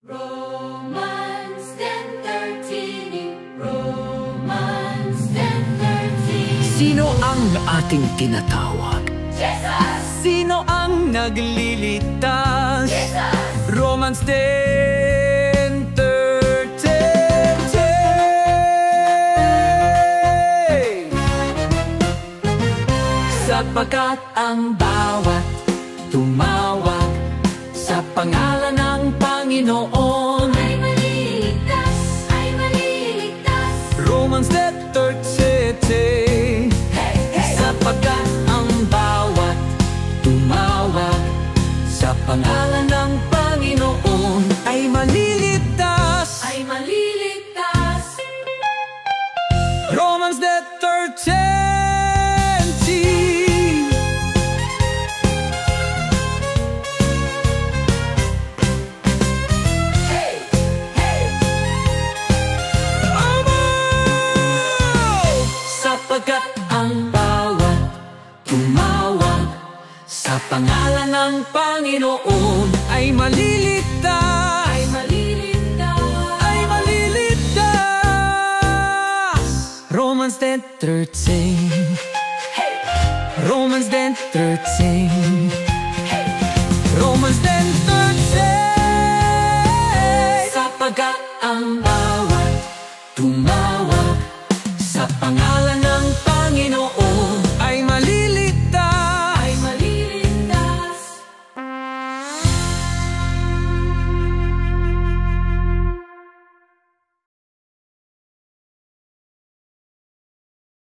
Romans 10:13, Romans 10:13. Sino ang ating tinatawag? Jesus! Sino ang nagliligtas? Jesus! Romans 10:13. Sapagkat ang bawat tumawag sa pangalan ng Panginoon Ay maliligtas, ay maliligtas. Romans 10:13. Hey, hey! Sapagkat ang bawat tumawag sa pangalan ng Panginoon ay maliligtas. Ay maliligtas. Romans 10:13. Hey, hey! Sapagkat ang bawat tumawag sa pangalan ng Panginoon ay maliligtas. Ay maliligtas. Ay maliligtas. Romans 10:13. Hey! Romans 10:13.